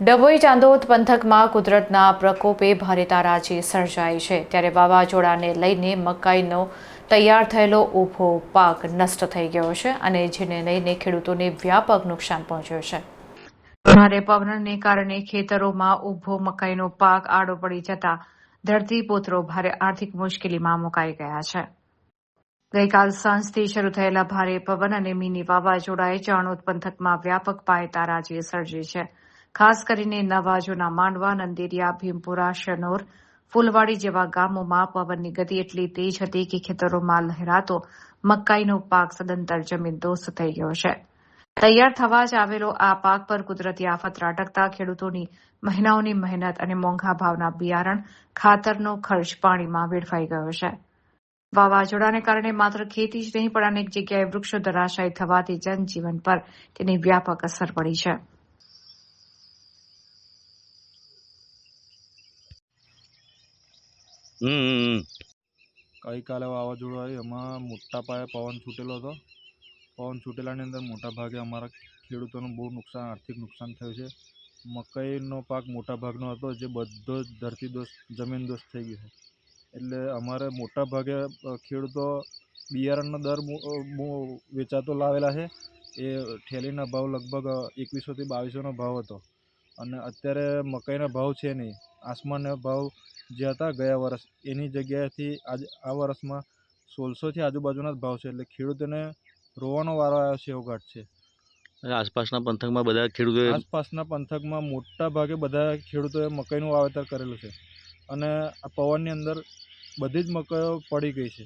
ડભોઈ ચાંદોદ પંથકમાં કુદરતના પ્રકોપે ભારે તારાજી સર્જાઈ છે ત્યારે વાવાઝોડાને લઈને મકાઈનો તૈયાર થયેલો ઊભો પાક નષ્ટ થઈ ગયો છે અને જેને લઈને ખેડૂતોને વ્યાપક નુકસાન પહોંચ્યું છે। ભારે પવનને કારણે ખેતરોમાં ઊભો મકાઈનો પાક આડો પડી જતા ધરતીપુત્રો ભારે આર્થિક મુશ્કેલીમાં મુકાઈ ગયા છે। ગઈકાલ સાંજથી શરૂ થયેલા ભારે પવન અને મિની વાવાઝોડાએ ચાણોદ પંથકમાં વ્યાપક પાયે તારાજી સર્જી છે। ખાસ કરીને નવા જૂના માંડવા, નંદેરિયા, ભીમપુરા, શનોર, ફૂલવાડી જેવા ગામોમાં પવનની ગતિ એટલી તેજ હતી કે ખેતરોમાં લહેરાતો મકાઈનો પાક સદંતર જમીનદોસ્ત થઈ ગયો છે। તૈયાર થવા જ આવેલો આ પાક પર કુદરતી આફત ત્રાટકતા ખેડૂતોની મહિનાઓની મહેનત અને મોંઘા ભાવના બિયારણ, ખાતરનો ખર્ચ પાણીમાં વેડફાઈ ગયો છે। વાવાઝોડાને કારણે માત્ર ખેતી જ નહીં પણ અનેક જગ્યાએ વૃક્ષો ધરાશાયી થવાથી જનજીવન પર તેની વ્યાપક અસર પડી છે। ગઈકાલે વાવાઝોડું આવ્યું, એમાં મોટા પાયે પવન છૂટેલો હતો। પવન છૂટેલાની અંદર મોટા ભાગે અમારા ખેડૂતોનું બહુ નુકસાન, આર્થિક નુકસાન થયું છે। મકાઈનો પાક મોટા ભાગનો હતો, જે બધો જ ધરતીદોસ્ત, જમીનદોસ્ત થઈ ગયો છે। એટલે અમારે મોટા ભાગે ખેડૂતો બિયારણનો દર વેચાતો લાવેલા છે। એ ઠેલીના ભાવ લગભગ 2100 થી 2200નો ભાવ હતો અને અત્યારે મકાઈના ભાવ છે નહીં। આસમાનના ભાવ જે હતા ગયા વર્ષ, એની જગ્યાએથી આ વર્ષમાં 1600 થી આજુબાજુના જ ભાવ છે। એટલે ખેડૂતોને રોવાનો વારો આવ્યો છે એવો ઘાટ છે। આસપાસના પંથકમાં બધા ખેડૂતોએ આસપાસના પંથકમાં મોટા ભાગે બધા ખેડૂતોએ મકાઈનું વાવેતર કરેલું છે અને આ પવનની અંદર બધી જ મકાઈઓ પડી ગઈ છે।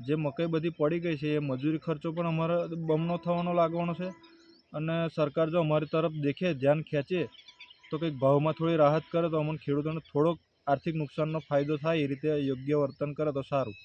જે મકાઈ બધી પડી ગઈ છે એ મજૂરી ખર્ચો પણ અમારે બમણો થવાનો લાગવાનો છે અને સરકાર જો અમારી તરફ દેખે, ધ્યાન ખેંચે તો કંઈક ભાવમાં થોડી રાહત કરે તો અમને ખેડૂતોને થોડોક આર્થિક નુકસાનનો ફાયદો થાય, એ રીતે યોગ્ય વર્તન કરે તો સારું।